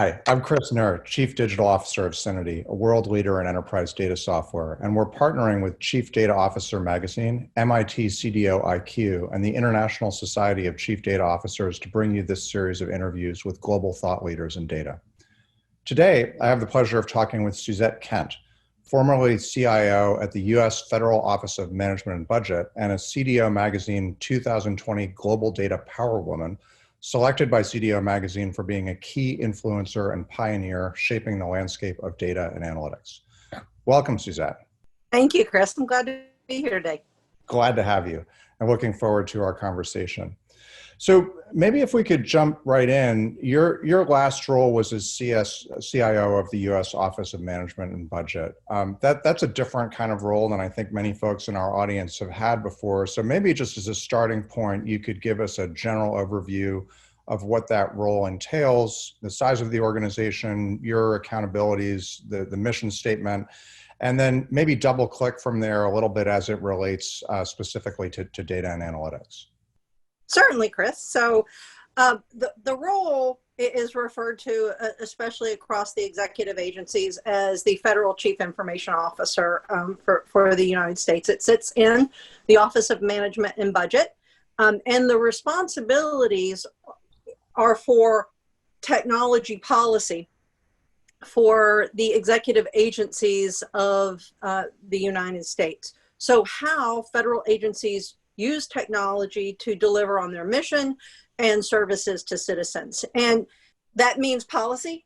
Hi, I'm Chris Knerr, Chief Digital Officer of Syniti, a world leader in enterprise data software, and we're partnering with Chief Data Officer Magazine, MIT CDO IQ, and the International Society of Chief Data Officers to bring you this series of interviews with global thought leaders in data. Today, I have the pleasure of talking with Suzette Kent, formerly CIO at the U.S. Federal Office of Management and Budget and a CDO Magazine 2020 Global Data Power Woman, selected by CDO Magazine for being a key influencer and pioneer shaping the landscape of data and analytics. Welcome, Suzette. Thank you, Chris. I'm glad to be here today. Glad to have you and looking forward to our conversation. So maybe if we could jump right in, your last role was as CIO of the U.S. Office of Management and Budget. That's a different kind of role than I think many folks in our audience have had before. So maybe just as a starting point, you could give us a general overview of what that role entails, the size of the organization, your accountabilities, the mission statement, and then maybe double click from there a little bit as it relates specifically to data and analytics. Certainly, Chris. So the role is referred to, especially across the executive agencies, as the Federal Chief Information Officer for the United States. It sits in the Office of Management and Budget, and the responsibilities are for technology policy for the executive agencies of the United States. So how federal agencies use technology to deliver on their mission and services to citizens. And that means policy.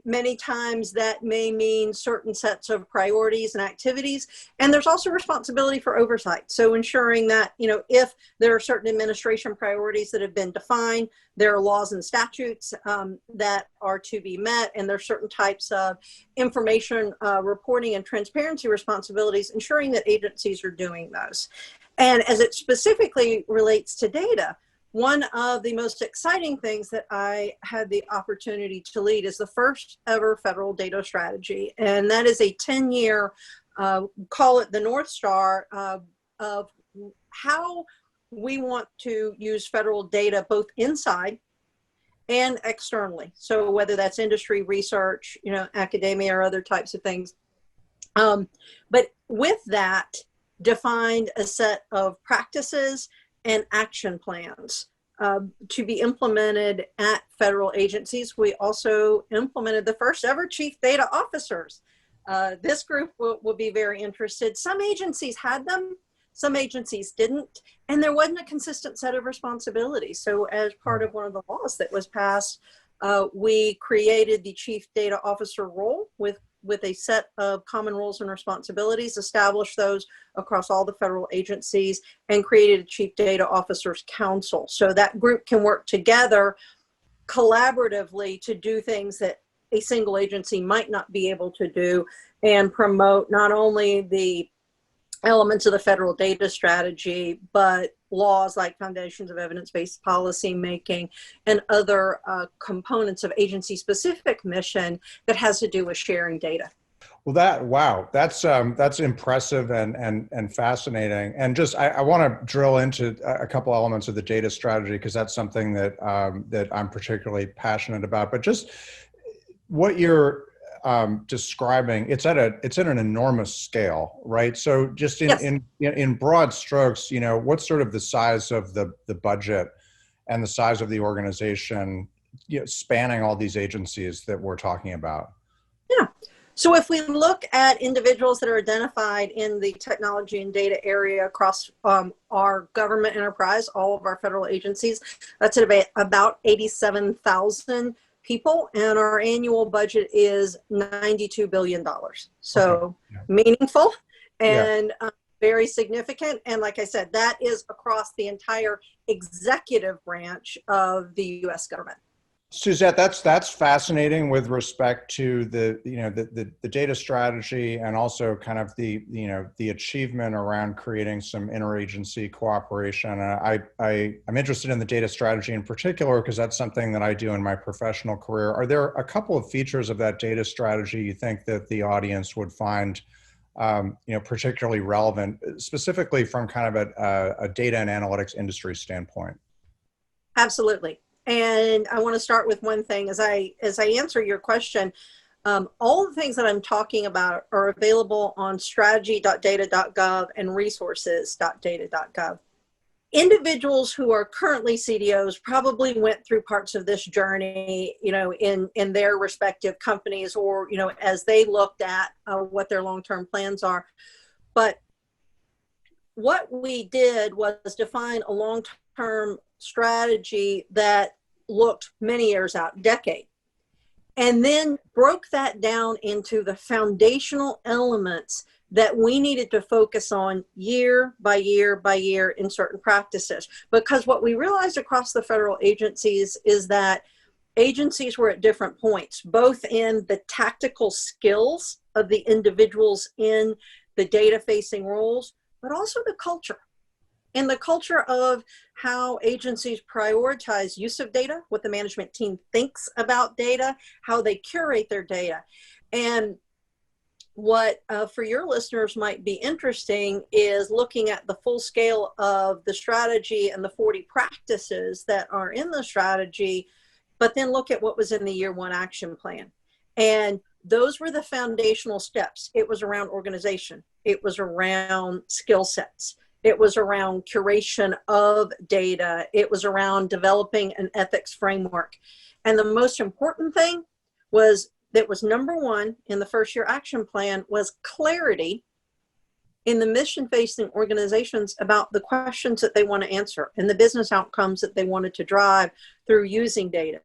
Many times that may mean certain sets of priorities and activities. And there's also responsibility for oversight. So ensuring that, if there are certain administration priorities that have been defined, there are laws and statutes that are to be met, and there's certain types of information reporting and transparency responsibilities, ensuring that agencies are doing those. And as it specifically relates to data, one of the most exciting things that I had the opportunity to lead is the first ever federal data strategy. And that is a 10-year, call it the North Star, of how we want to use federal data both inside and externally. So whether that's industry, research, academia, or other types of things. But with that, defined a set of practices and action plans to be implemented at federal agencies. We also implemented the first ever chief data officers. This group will be very interested. Some agencies had them, some agencies didn't, and there wasn't a consistent set of responsibilities. So as part of one of the laws that was passed, we created the chief data officer role with a set of common roles and responsibilities, established those across all the federal agencies, and created a Chief Data Officers Council. So that group can work together collaboratively to do things that a single agency might not be able to do, and promote not only the elements of the federal data strategy, but laws like foundations of evidence-based policy making and other components of agency-specific mission that has to do with sharing data. Well, that's impressive and fascinating. And just I want to drill into a couple elements of the data strategy because that's something that that I'm particularly passionate about. But just what you're describing, it's at an enormous scale, right? So just in broad strokes, what's sort of the size of the budget and the size of the organization, spanning all these agencies that we're talking about? Yeah. So if we look at individuals that are identified in the technology and data area across our government enterprise, all of our federal agencies, that's at about 87,000 people, and our annual budget is $92 billion. So meaningful and very significant. And like I said, that is across the entire executive branch of the U.S. government. Suzette, that's fascinating with respect to the data strategy and also kind of the achievement around creating some interagency cooperation. I'm interested in the data strategy in particular because that's something that I do in my professional career. Are there a couple of features of that data strategy you think that the audience would find particularly relevant, specifically from kind of a data and analytics industry standpoint? Absolutely. And I want to start with one thing as I answer your question. All the things that I'm talking about are available on strategy.data.gov and resources.data.gov. Individuals who are currently CDOs probably went through parts of this journey, in their respective companies, or, as they looked at what their long-term plans are. But what we did was define a long-term strategy that looked many years out, decade, and then broke that down into the foundational elements that we needed to focus on year by year by year in certain practices. Because what we realized across the federal agencies is that agencies were at different points, both in the tactical skills of the individuals in the data-facing roles, but also the culture. And the culture of how agencies prioritize use of data, what the management team thinks about data, how they curate their data. And what for your listeners might be interesting is looking at the full scale of the strategy and the 40 practices that are in the strategy, but then look at what was in the year one action plan. And those were the foundational steps. It was around organization. It was around skill sets. It was around curation of data. It was around developing an ethics framework. And the most important thing that was number one in the first year action plan was clarity in the mission-facing organizations about the questions that they want to answer and the business outcomes that they wanted to drive through using data.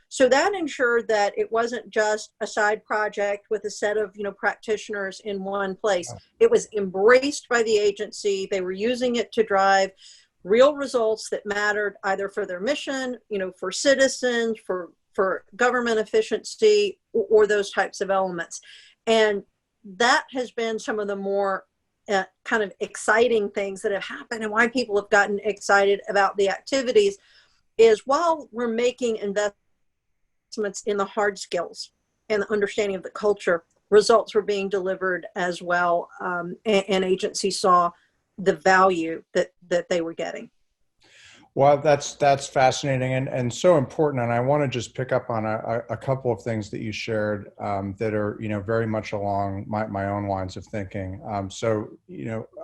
So that ensured that it wasn't just a side project with a set of practitioners in one place. It was embraced by the agency. They were using it to drive real results that mattered either for their mission, for citizens, for government efficiency, or those types of elements. And that has been some of the more kind of exciting things that have happened, and why people have gotten excited about the activities is while we're making investments in the hard skills and the understanding of the culture, results were being delivered as well, and agencies saw the value that they were getting. Well, that's fascinating and so important. And I want to just pick up on a couple of things that you shared that are, very much along my own lines of thinking.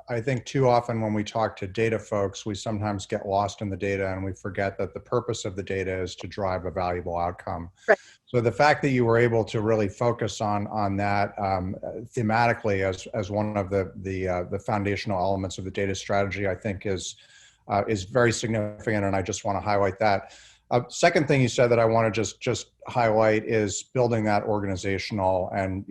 I think too often when we talk to data folks, we sometimes get lost in the data and we forget that the purpose of the data is to drive a valuable outcome. Right. So the fact that you were able to really focus on that thematically as one of the foundational elements of the data strategy, I think is very significant, and I just want to highlight that. Second thing you said that I want to just highlight is building that organizational and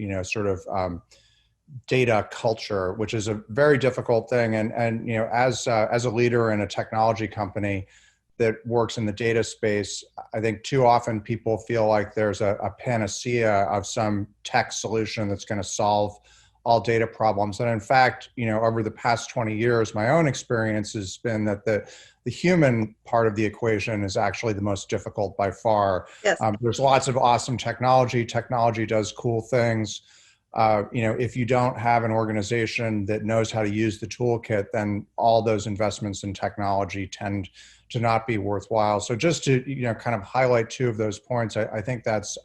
data culture, which is a very difficult thing. And as a leader in a technology company that works in the data space, I think too often people feel like there's a panacea of some tech solution that's going to solve all data problems. And in fact, over the past 20 years, my own experience has been that the human part of the equation is actually the most difficult by far. Yes. There's lots of awesome technology. Technology does cool things. If you don't have an organization that knows how to use the toolkit, then all those investments in technology tend to not be worthwhile. So just to, kind of highlight two of those points, I think that's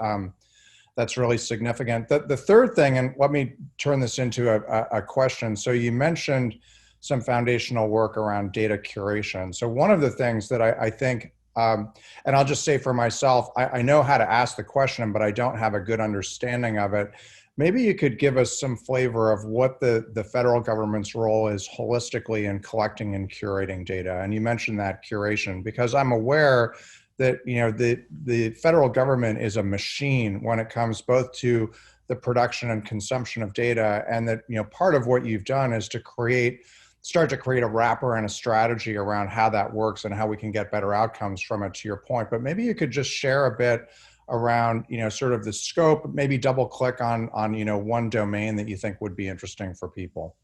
really significant. The third thing, and let me turn this into a question. So you mentioned some foundational work around data curation. So one of the things that I think, and I'll just say for myself, I know how to ask the question, but I don't have a good understanding of it. Maybe you could give us some flavor of what the federal government's role is holistically in collecting and curating data. And you mentioned that curation, because I'm aware that the federal government is a machine when it comes both to the production and consumption of data, and that part of what you've done is to start to create a wrapper and a strategy around how that works and how we can get better outcomes from it, to your point. But maybe you could just share a bit around sort of the scope, maybe double click on one domain that you think would be interesting for people.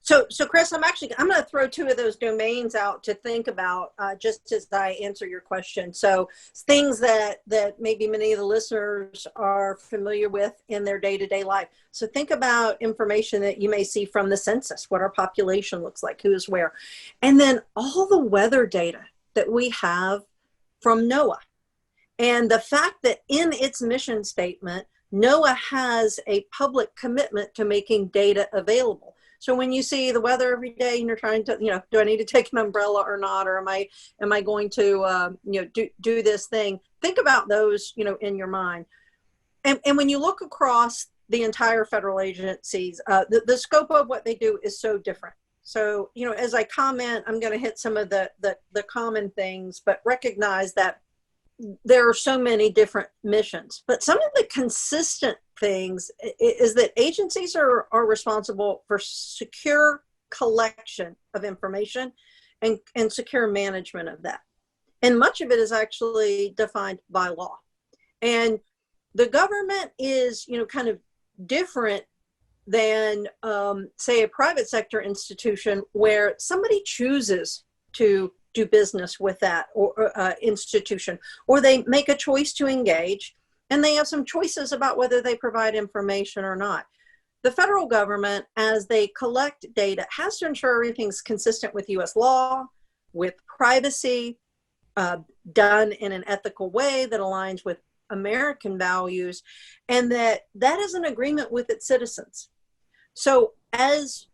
So Chris, I'm going to throw two of those domains out to think about just as I answer your question. So things that maybe many of the listeners are familiar with in their day-to-day life. So think about information that you may see from the census, what our population looks like, who's where. And then all the weather data that we have from NOAA. And the fact that in its mission statement, NOAA has a public commitment to making data available. So when you see the weather every day and you're trying to, do I need to take an umbrella or not? Or am I going to, do this thing? Think about those, in your mind. And when you look across the entire federal agencies, the scope of what they do is so different. So, as I comment, I'm going to hit some of the common things, but recognize that there are so many different missions. But some of the consistent things is that agencies are responsible for secure collection of information and secure management of that. And much of it is actually defined by law. And the government is, kind of different than, say, a private sector institution where somebody chooses to do business with that or institution, or they make a choice to engage, and they have some choices about whether they provide information or not. The federal government, as they collect data, has to ensure everything's consistent with U.S. law, with privacy, done in an ethical way that aligns with American values, and that is an agreement with its citizens. So as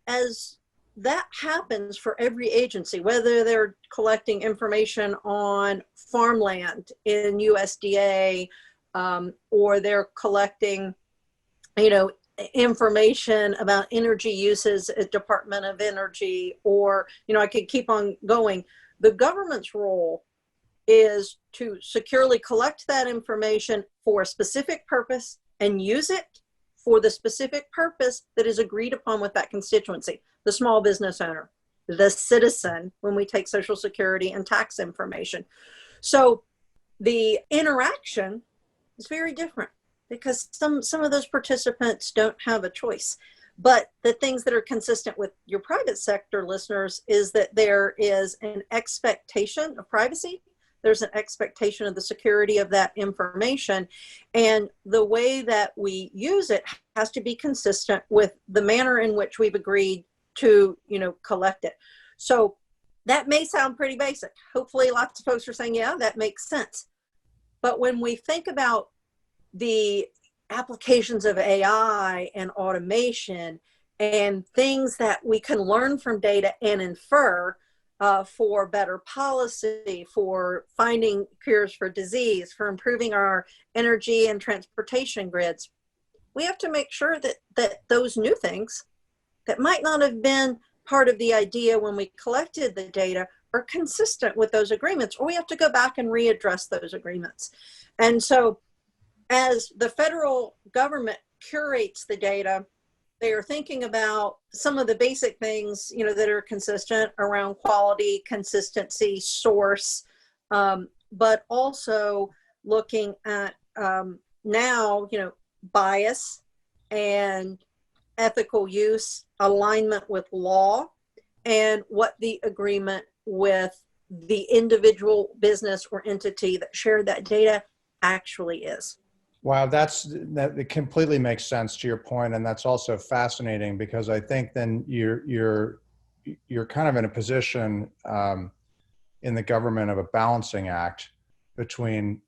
that happens for every agency, whether they're collecting information on farmland in USDA, or they're collecting, information about energy uses at Department of Energy, or, I could keep on going. The government's role is to securely collect that information for a specific purpose and use it for the specific purpose that is agreed upon with that constituency, the small business owner, the citizen, when we take Social Security and tax information. So the interaction is very different because some of those participants don't have a choice. But the things that are consistent with your private sector listeners is that there is an expectation of privacy. There's an expectation of the security of that information. And the way that we use it has to be consistent with the manner in which we've agreed to, collect it. So that may sound pretty basic. Hopefully lots of folks are saying, yeah, that makes sense. But when we think about the applications of AI and automation and things that we can learn from data and infer, for better policy, for finding cures for disease, for improving our energy and transportation grids, we have to make sure that those new things that might not have been part of the idea when we collected the data are consistent with those agreements, or we have to go back and readdress those agreements. And so as the federal government curates the data, they are thinking about some of the basic things, that are consistent around quality, consistency, source, but also looking at now, bias and ethical use, alignment with law, and what the agreement with the individual business or entity that shared that data actually is. Wow, that completely makes sense to your point, and that's also fascinating because I think then you're kind of in a position in the government of a balancing act between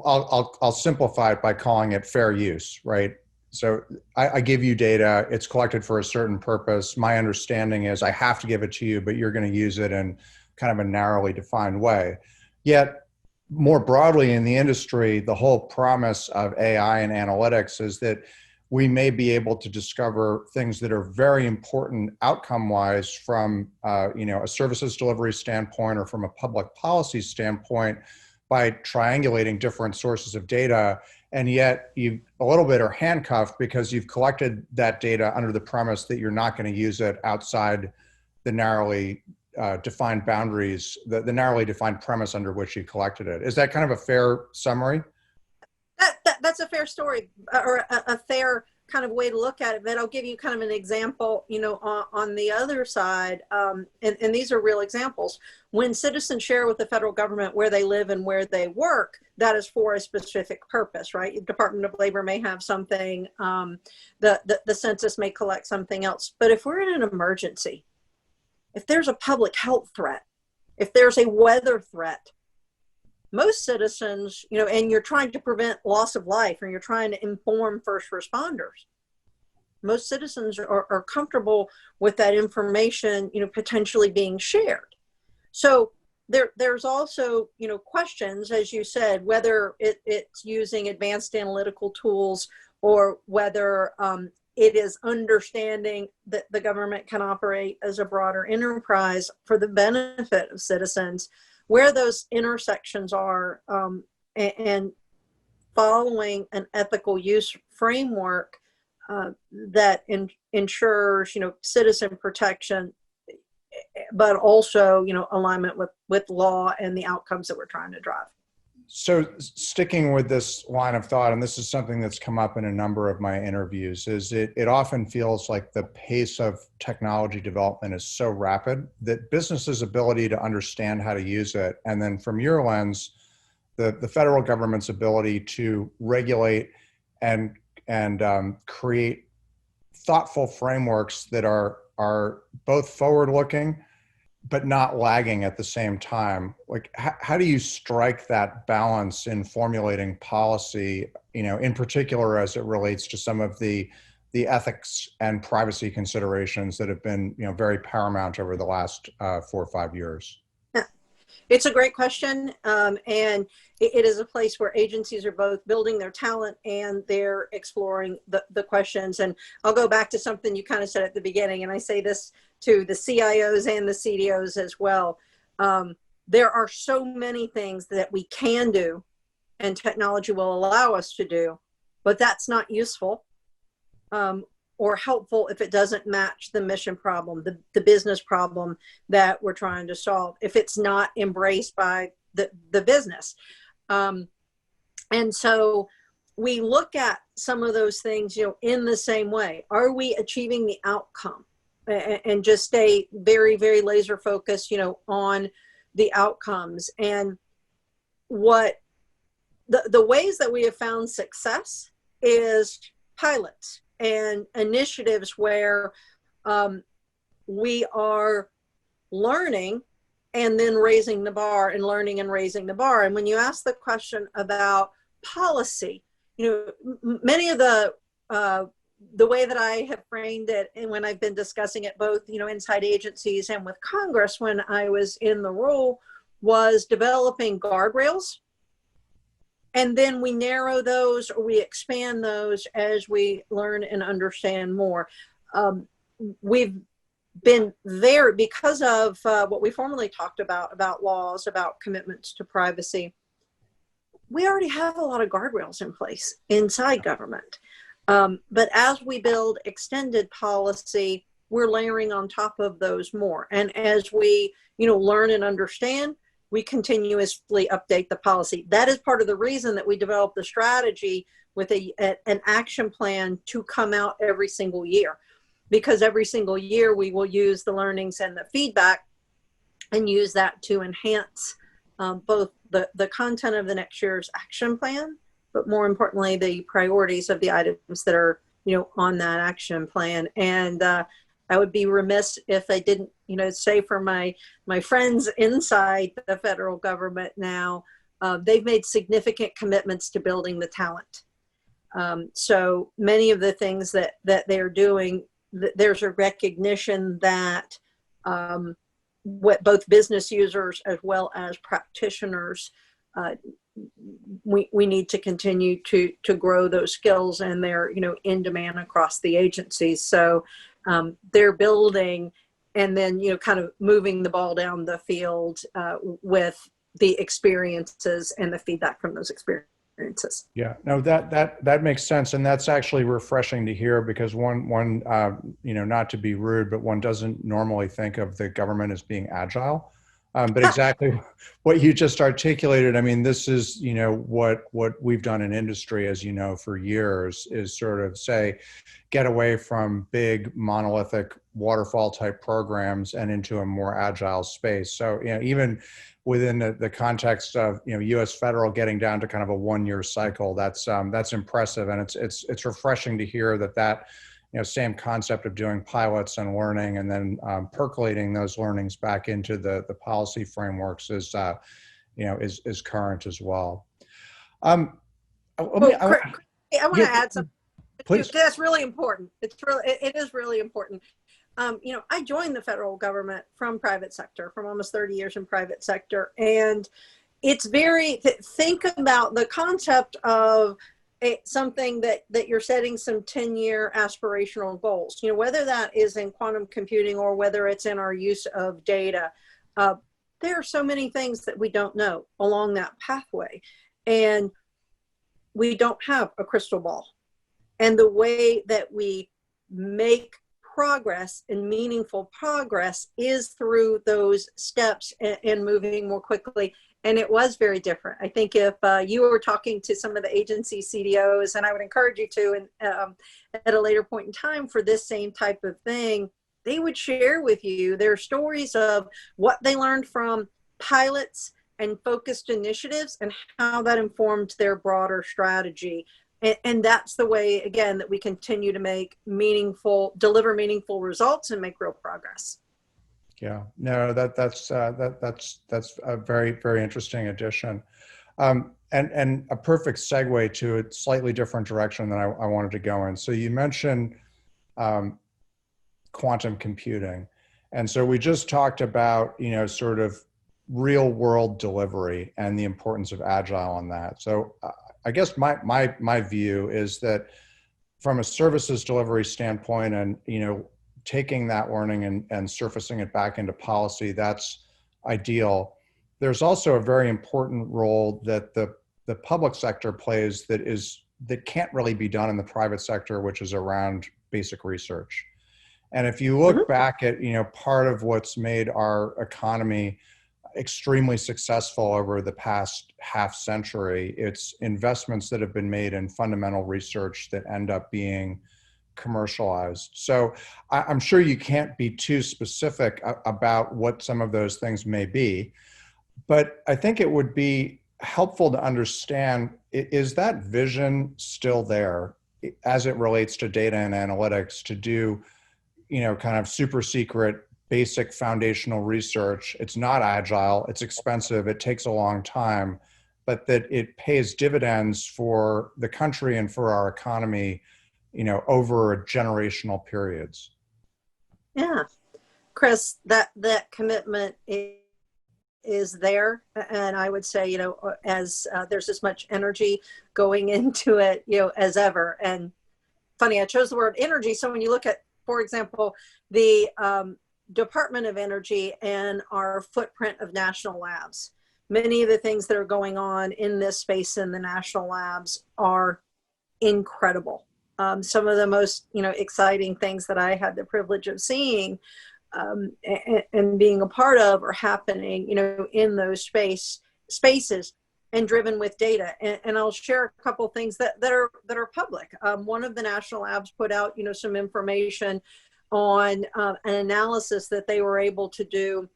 I'll simplify it by calling it fair use, right? So I give you data, it's collected for a certain purpose. My understanding is I have to give it to you, but you're going to use it in kind of a narrowly defined way. Yet, more broadly in the industry, the whole promise of AI and analytics is that we may be able to discover things that are very important outcome-wise from a services delivery standpoint or from a public policy standpoint by triangulating different sources of data. And yet you a little bit are handcuffed because you've collected that data under the premise that you're not going to use it outside the narrowly defined boundaries, the narrowly defined premise under which you collected it. Is that kind of a fair summary? That's a fair story, or a fair kind of way to look at it. But I'll give you kind of an example, on the other side, and these are real examples. When citizens share with the federal government where they live and where they work, that is for a specific purpose, right? The Department of Labor may have something, the census may collect something else. But if we're in an emergency, if there's a public health threat, if there's a weather threat, most citizens, and you're trying to prevent loss of life, and you're trying to inform first responders, most citizens are comfortable with that information, potentially being shared. So there's also, questions, as you said, whether it's using advanced analytical tools or whether it is understanding that the government can operate as a broader enterprise for the benefit of citizens, where those intersections are, and following an ethical use framework that ensures, citizen protection, but also, alignment with law and the outcomes that we're trying to drive. So sticking with this line of thought, and this is something that's come up in a number of my interviews, is it often feels like the pace of technology development is so rapid that businesses' ability to understand how to use it, and then from your lens, the federal government's ability to regulate and create thoughtful frameworks that are both forward-looking but not lagging at the same time. Like, how do you strike that balance in formulating policy, in particular as it relates to some of the ethics and privacy considerations that have been, very paramount over the last 4 or 5 years? It's a great question. And it is a place where agencies are both building their talent and they're exploring the questions. And I'll go back to something you kind of said at the beginning, and I say this to the CIOs and the CDOs as well. There are so many things that we can do and technology will allow us to do, but that's not useful or helpful if it doesn't match the mission problem, the business problem that we're trying to solve, if it's not embraced by the business. And so we look at some of those things, in the same way. Are we achieving the outcome? And just stay very, very laser focused, on the outcomes. And what the ways that we have found success is pilots and initiatives where we are learning and then raising the bar, and learning and raising the bar. And when you ask the question about policy, many of the way that I have framed it, and when I've been discussing it both, inside agencies and with Congress when I was in the role, was developing guardrails. And then we narrow those or we expand those as we learn and understand more. We've been there because of what we formerly talked about laws, about commitments to privacy. We already have a lot of guardrails in place inside government. But as we build extended policy, we're layering on top of those more. And as we, learn and understand, we continuously update the policy. That is part of the reason that we developed the strategy with an action plan to come out every single year. Because every single year we will use the learnings and the feedback and use that to enhance both the content of the next year's action plan, but more importantly, the priorities of the items that are, on that action plan. And I would be remiss if I didn't, say for my friends inside the federal government now, they've made significant commitments to building the talent. So many of the things that they're doing, there's a recognition that what both business users as well as practitioners, we need to continue to grow those skills, and they're in demand across the agencies. So they're building and then kind of moving the ball down the field with the experiences and the feedback from those experiences. Yeah, no, that makes sense, and that's actually refreshing to hear, because one not to be rude, but one doesn't normally think of the government as being agile. But exactly what you just articulated, I mean, this is, what we've done in industry, as you know, for years, is sort of say, get away from big monolithic waterfall type programs and into a more agile space. So, even within the context of, U.S. federal getting down to kind of a 1-year cycle, that's impressive. And it's refreshing to hear that same concept of doing pilots and learning and then percolating those learnings back into the policy frameworks is is current as well. I want to add something. Please. That's really important. It is really important. I joined the federal government from private sector, from almost 30 years in private sector. And it's think about the concept of something that you're setting some 10-year aspirational goals, whether that is in quantum computing or whether it's in our use of data. There are so many things that we don't know along that pathway. And we don't have a crystal ball. And the way that we make progress and meaningful progress is through those steps and moving more quickly. And it was very different. I think if you were talking to some of the agency CDOs, and I would encourage you to at a later point in time for this same type of thing, they would share with you their stories of what they learned from pilots and focused initiatives and how that informed their broader strategy. And that's the way, again, that we continue to deliver meaningful results and make real progress. Yeah, no, that's a very, very interesting addition. And a perfect segue to a slightly different direction than I wanted to go in. So you mentioned quantum computing. And so we just talked about, sort of real world delivery and the importance of Agile on that. So I guess my view is that from a services delivery standpoint and, taking that learning and surfacing it back into policy, that's ideal. There's also a very important role that the public sector plays that can't really be done in the private sector, which is around basic research. And if you look back at, part of what's made our economy extremely successful over the past half century, it's investments that have been made in fundamental research that end up being commercialized. So I'm sure you can't be too specific about what some of those things may be, but I think it would be helpful to understand, is that vision still there as it relates to data and analytics to do, kind of super secret basic foundational research? It's not agile, it's expensive, it takes a long time, but that it pays dividends for the country and for our economy, over generational periods. Yeah, Chris, that commitment is there. And I would say, as there's as much energy going into it, as ever. And funny, I chose the word energy. So when you look at, for example, the Department of Energy and our footprint of national labs, many of the things that are going on in this space in the national labs are incredible. Some of the most, exciting things that I had the privilege of seeing and being a part of are happening, in those spaces and driven with data. And I'll share a couple things that are public. One of the national labs put out, some information on an analysis that they were able to do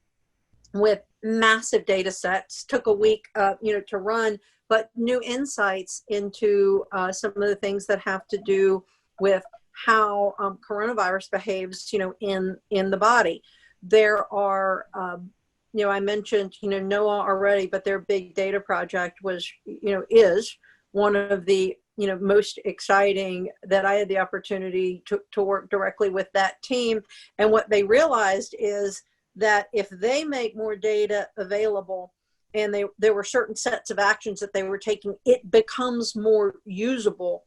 with massive data sets. Took a week, to run, but new insights into some of the things that have to do with how coronavirus behaves, in the body. There are, I mentioned, NOAA already, but their big data project is one of the, most exciting that I had the opportunity to work directly with that team. And what they realized is that if they make more data available, and there were certain sets of actions that they were taking, it becomes more usable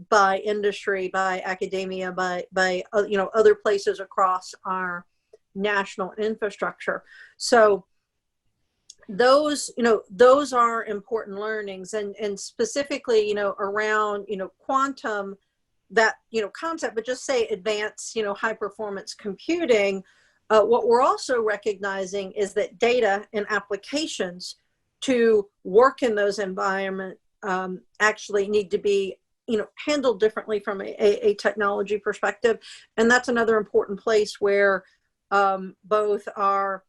by industry, by academia, by other places across our national infrastructure. So those are important learnings, and specifically, around, quantum, that, concept, but just say advanced, high performance computing. What we're also recognizing is that data and applications to work in those environments actually need to be, handled differently from a technology perspective. And that's another important place where both our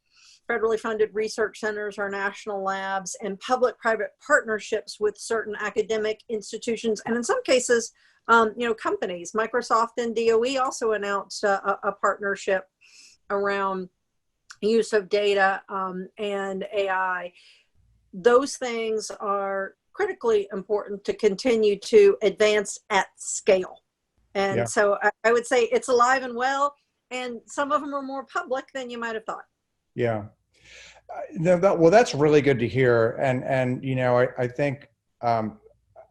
federally funded research centers, our national labs, and public-private partnerships with certain academic institutions, and in some cases, companies. Microsoft and DOE also announced a partnership around use of data and AI. those things are critically important to continue to advance at scale. And Yeah. so I would say it's alive and well, and some of them are more public than you might have thought. Yeah. Well, that's really good to hear. And I think,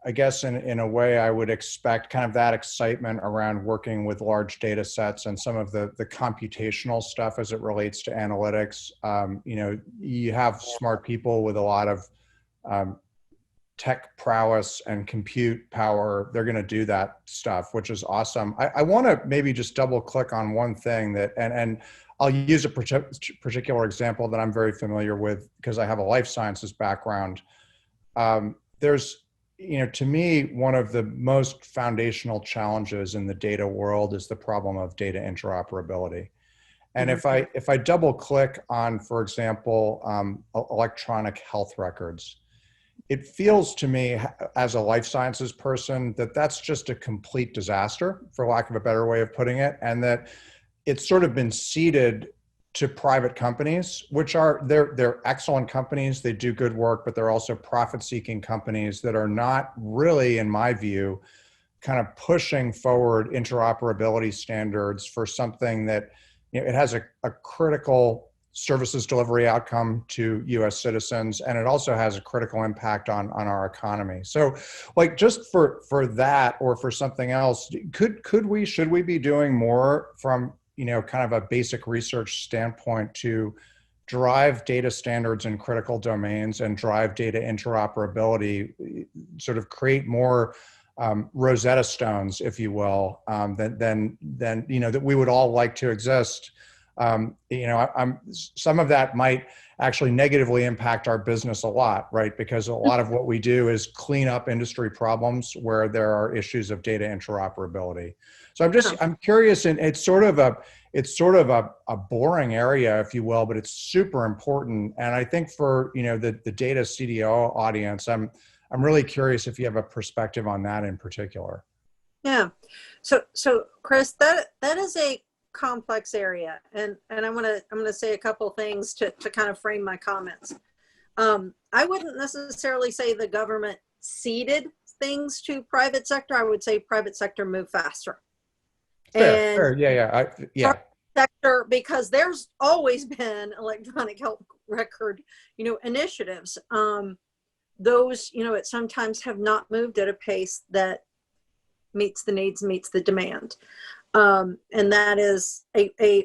I guess in a way, I would expect kind of that excitement around working with large data sets and some of the computational stuff as it relates to analytics. You have smart people with a lot of tech prowess and compute power. They're going to do that stuff, which is awesome. I want to maybe just double click on one thing that, and I'll use a particular example that I'm very familiar with because I have a life sciences background. There's, to me, one of the most foundational challenges in the data world is the problem of data interoperability. And if I double click on, for example, electronic health records, it feels to me as a life sciences person that that's just a complete disaster, for lack of a better way of putting it, and that it's sort of been ceded to private companies, which are, they're excellent companies. They do good work, but they're also profit-seeking companies that are not really, in my view, kind of pushing forward interoperability standards for something that, it has a critical services delivery outcome to U.S. citizens, and it also has a critical impact on our economy. So, like, just for that or for something else, should we be doing more from, kind of a basic research standpoint to drive data standards in critical domains and drive data interoperability, sort of create more Rosetta Stones, if you will, than that we would all like to exist. Some of that might actually negatively impact our business a lot, right? Because a lot of what we do is clean up industry problems where there are issues of data interoperability. So I'm curious, and it's sort of a boring area, if you will, but it's super important. And I think for, the data CDO audience, I'm really curious if you have a perspective on that in particular. Yeah. So Chris, that is a complex area, and I'm gonna say a couple things to kind of frame my comments. I wouldn't necessarily say the government ceded things to private sector. I would say private sector moved faster. Fair. Yeah. Sector, because there's always been electronic health record, initiatives. Those, it sometimes have not moved at a pace that meets the needs, meets the demand. And that is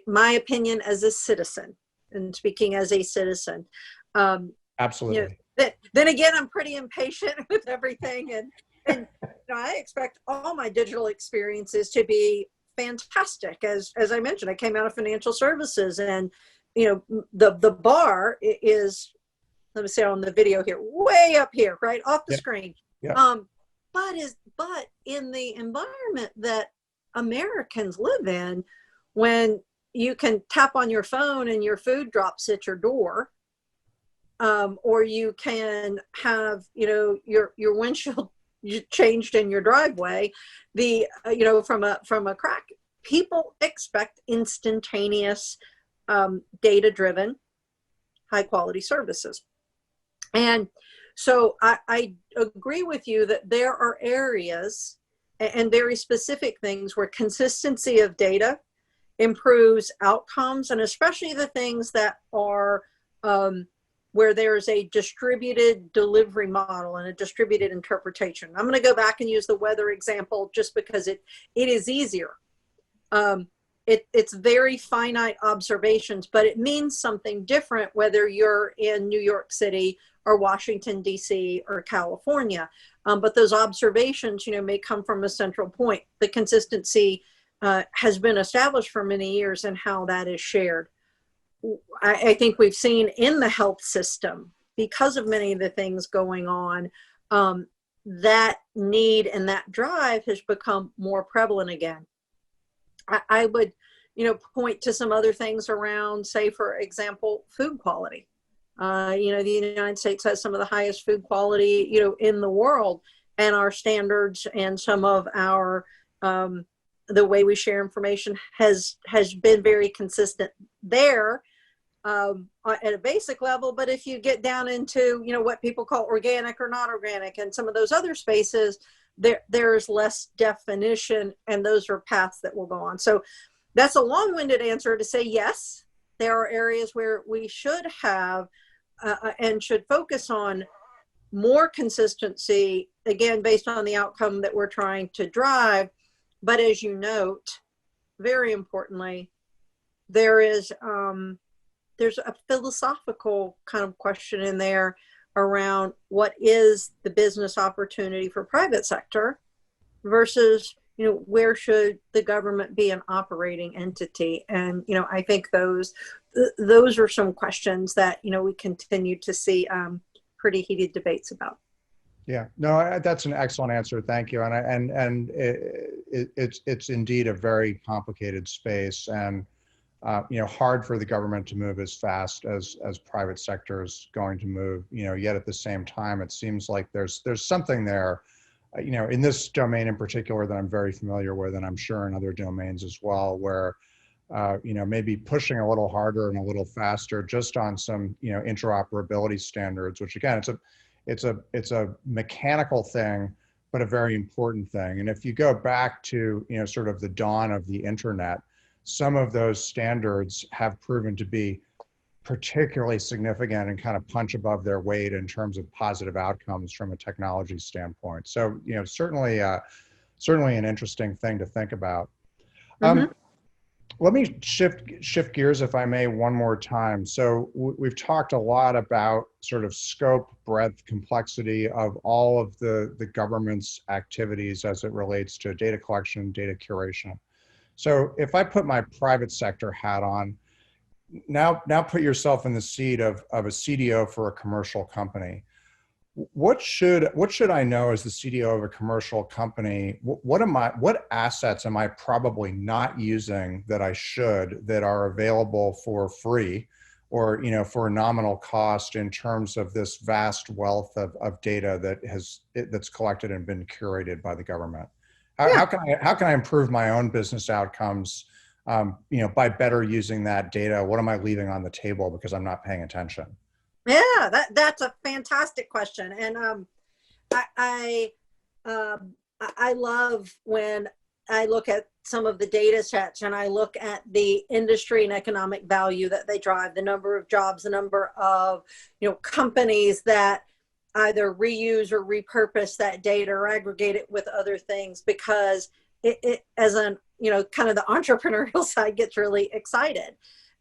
my opinion as a citizen, and speaking as a citizen. Absolutely. Then again, I'm pretty impatient with everything, and I expect all my digital experiences to be fantastic. As I mentioned, I came out of financial services, and the bar is, let me say on the video here, way up here, right off the screen. Yeah. But in the environment that Americans live in, when you can tap on your phone and your food drops at your door, or you can have your windshield changed in your driveway, from a crack, people expect instantaneous, data-driven, high-quality services. And so I agree with you that there are areas and very specific things where consistency of data improves outcomes, and especially the things that are where there's a distributed delivery model and a distributed interpretation. I'm going to go back and use the weather example just because it is easier. It's very finite observations, but it means something different whether you're in New York City or Washington, D.C. or California. But those observations, may come from a central point. The consistency has been established for many years and how that is shared. I think we've seen in the health system, because of many of the things going on, that need and that drive has become more prevalent again. I would, point to some other things around, say, for example, food quality. The United States has some of the highest food quality, in the world, and our standards and some of our, the way we share information has been very consistent there. at a basic level. But if you get down into, what people call organic or not organic and some of those other spaces, there's less definition, and those are paths that will go on. So that's a long-winded answer to say, yes, there are areas where we should have and should focus on more consistency, again, based on the outcome that we're trying to drive. But as you note, very importantly, there's a philosophical kind of question in there around what is the business opportunity for private sector versus, where should the government be an operating entity? And, I think those are some questions that, we continue to see pretty heated debates about. Yeah, no, that's an excellent answer. Thank you. And it's indeed a very complicated space, and hard for the government to move as fast as private sector is going to move. Yet at the same time, it seems like there's something there, in this domain in particular that I'm very familiar with, and I'm sure in other domains as well, where maybe pushing a little harder and a little faster just on some interoperability standards, which again, it's a mechanical thing, but a very important thing. And if you go back to sort of the dawn of the internet, some of those standards have proven to be particularly significant and kind of punch above their weight in terms of positive outcomes from a technology standpoint. So certainly an interesting thing to think about. Mm-hmm. Let me shift gears, if I may, one more time. So we've talked a lot about sort of scope, breadth, complexity of all of the government's activities as it relates to data collection, data curation. So if I put my private sector hat on, now put yourself in the seat of a CDO for a commercial company. What should I know as the CDO of a commercial company? What assets am I probably not using that I should, that are available for free or for a nominal cost in terms of this vast wealth of data that's collected and been curated by the government? How can I improve my own business outcomes by better using that data? What am I leaving on the table because I'm not paying attention? Yeah, that's a fantastic question. And I love when I look at some of the data sets and I look at the industry and economic value that they drive, the number of jobs, the number of companies that either reuse or repurpose that data or aggregate it with other things, because it as a kind of the entrepreneurial side gets really excited.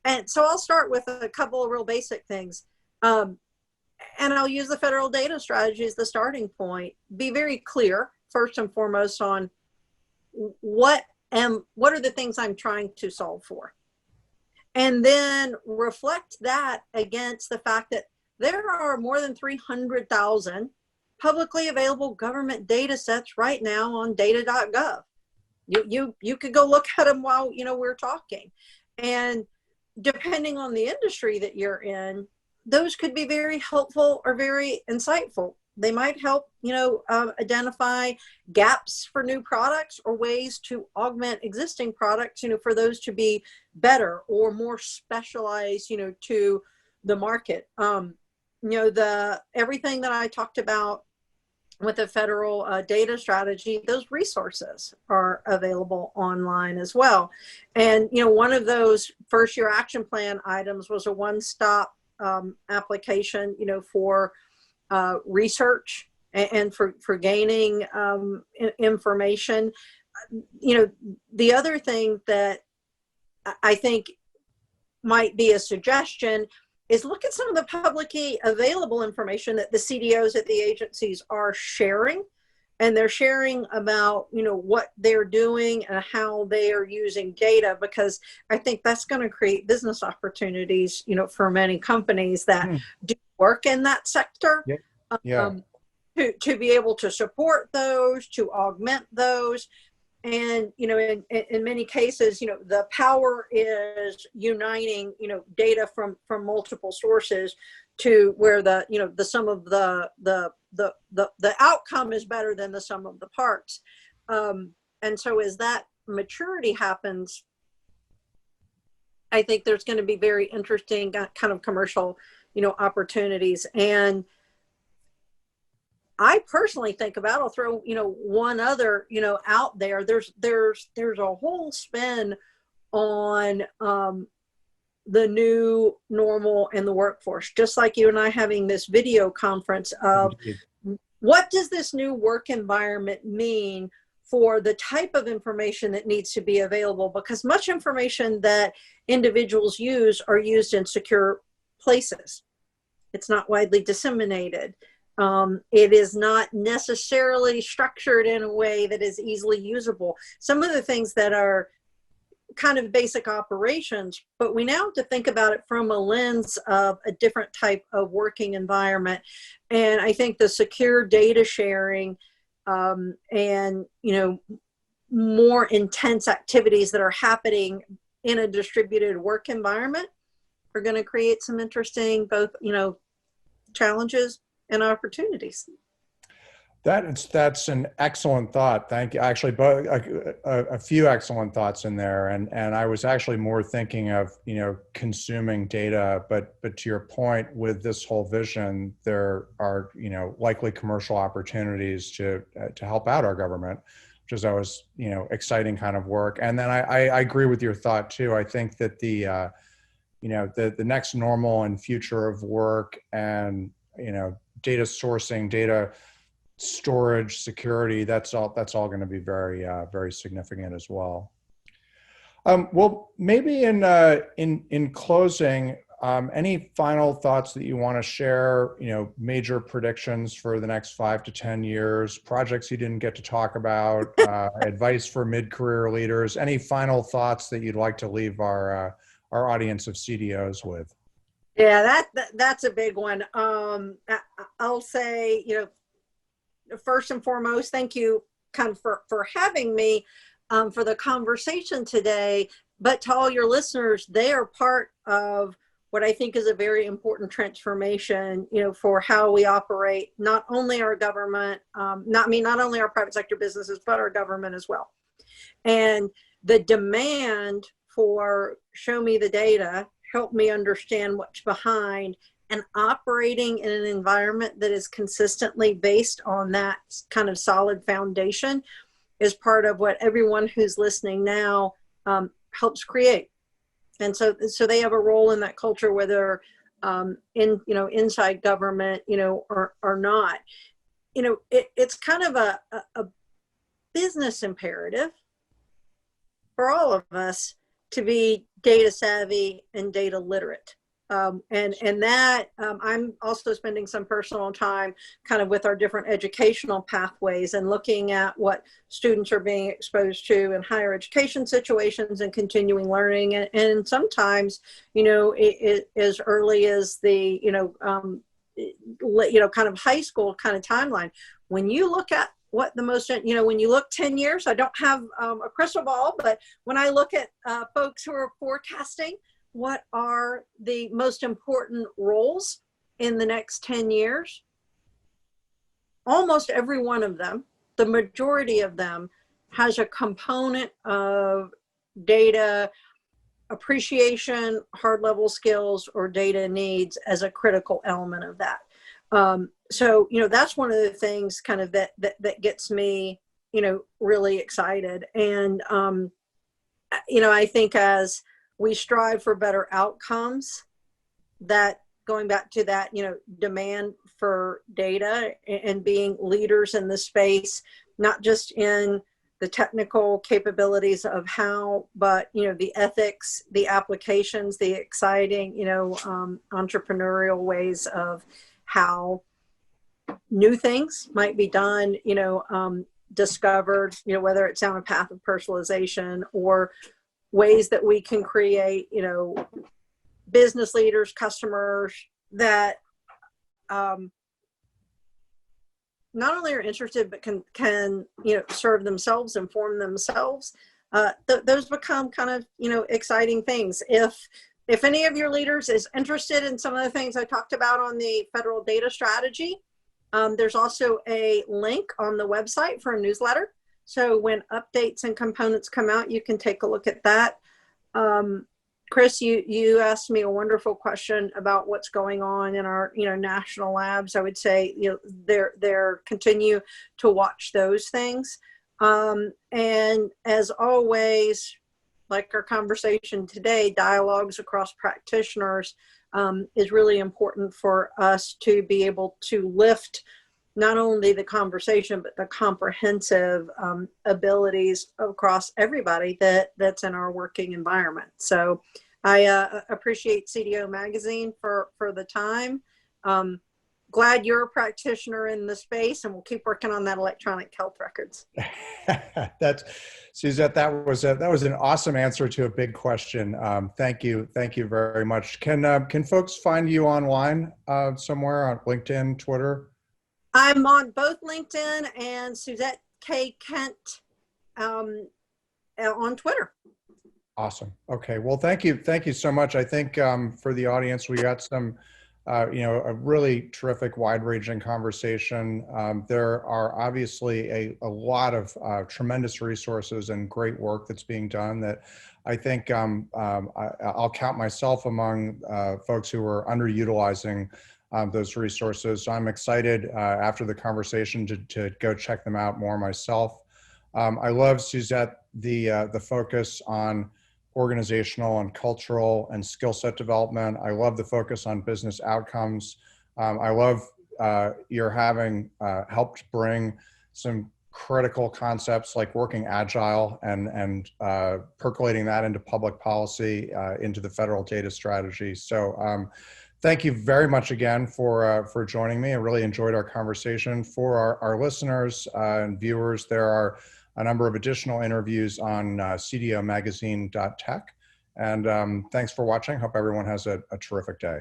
And so I'll start with a couple of real basic things. And I'll use the federal data strategy as the starting point. Be very clear, first and foremost, on what are the things I'm trying to solve for. And then reflect that against the fact that there are more than 300,000 publicly available government data sets right now on data.gov. You could go look at them while we're talking. And depending on the industry that you're in, those could be very helpful or very insightful. They might help, identify gaps for new products or ways to augment existing products, for those to be better or more specialized, to the market. Everything that I talked about with the federal data strategy, those resources are available online as well. And, one of those first year action plan items was a one-stop application, for research and for gaining information. The other thing that I think might be a suggestion is look at some of the publicly available information that the CDOs at the agencies are sharing. And they're sharing about, what they're doing and how they are using data, because I think that's going to create business opportunities, for many companies that do work in that sector. Yeah. To be able to support those, to augment those. And, in many cases, the power is uniting, data from multiple sources to where the sum of the outcome is better than the sum of the parts. And so as that maturity happens, I think there's going to be very interesting kind of commercial, opportunities. And I personally think about, I'll throw, one other, out there. There's a whole spin on the new normal in the workforce, just like you and I having this video conference of what does this new work environment mean for the type of information that needs to be available, because much information that individuals use are used in secure places. It's not widely disseminated. It is not necessarily structured in a way that is easily usable. Some of the things that are kind of basic operations, but we now have to think about it from a lens of a different type of working environment. And I think the secure data sharing and, more intense activities that are happening in a distributed work environment are going to create some interesting both, challenges and opportunities. That's an excellent thought. Thank you. Actually, a few excellent thoughts in there, and I was actually more thinking of consuming data, but to your point, with this whole vision, there are likely commercial opportunities to help out our government, which is always exciting kind of work. And then I agree with your thought too. I think that the next normal and future of work and data sourcing, data storage, security, that's all going to be very, very significant as well. Well, maybe in closing, any final thoughts that you want to share, major predictions for the next 5 to 10 years, projects you didn't get to talk about, advice for mid-career leaders, any final thoughts that you'd like to leave our audience of CDOs with? Yeah, that's a big one. I'll say, first and foremost, thank you kind of for having me for the conversation today. But to all your listeners, they are part of what I think is a very important transformation, for how we operate, not only our government, not only our private sector businesses, but our government as well. And the demand for show me the data, help me understand what's behind, and operating in an environment that is consistently based on that kind of solid foundation is part of what everyone who's listening now helps create. And so they have a role in that culture, whether inside government, or not. It's kind of a business imperative for all of us to be data savvy and data literate. And that I'm also spending some personal time kind of with our different educational pathways and looking at what students are being exposed to in higher education situations and continuing learning. And sometimes, as early as the, kind of high school kind of timeline. When you look at what the most, when you look 10 years, I don't have a crystal ball, but when I look at folks who are forecasting, what are the most important roles in the next 10 years? Almost every one of them, the majority of them, has a component of data appreciation, hard level skills, or data needs as a critical element of that. So, that's one of the things kind of that gets me, really excited. And, I think as we strive for better outcomes, that going back to that, demand for data and being leaders in the space, not just in the technical capabilities of how, but, the ethics, the applications, the exciting, entrepreneurial ways of how new things might be done, discovered, whether it's down a path of personalization or ways that we can create, business leaders, customers that not only are interested, but can serve themselves, inform themselves. Those become kind of, exciting things. If any of your leaders is interested in some of the things I talked about on the federal data strategy, there's also a link on the website for a newsletter. So when updates and components come out, you can take a look at that. Chris, you asked me a wonderful question about what's going on in our national labs. I would say they're continue to watch those things, and as always, like our conversation today, dialogues across practitioners is really important for us to be able to lift not only the conversation, but the comprehensive abilities across everybody that's in our working environment. So I appreciate CDO Magazine for the time. Glad you're a practitioner in the space, and we'll keep working on that electronic health records. That's Suzette. That was an awesome answer to a big question. Thank you very much. Can folks find you online somewhere on LinkedIn, Twitter? I'm on both LinkedIn and Suzette Kent on Twitter. Awesome. Okay. Well, thank you so much. I think for the audience, we got some, a really terrific, wide-ranging conversation. There are obviously a lot of tremendous resources and great work that's being done that I think I'll count myself among folks who are underutilizing those resources. So I'm excited after the conversation to go check them out more myself. I love, Suzette, the focus on organizational and cultural and skill set development. I love the focus on business outcomes. I love your having helped bring some critical concepts like working agile and percolating that into public policy, into the federal data strategy. So thank you very much again for joining me. I really enjoyed our conversation. For our listeners and viewers, there are a number of additional interviews on cdomagazine.tech. And thanks for watching. Hope everyone has a terrific day.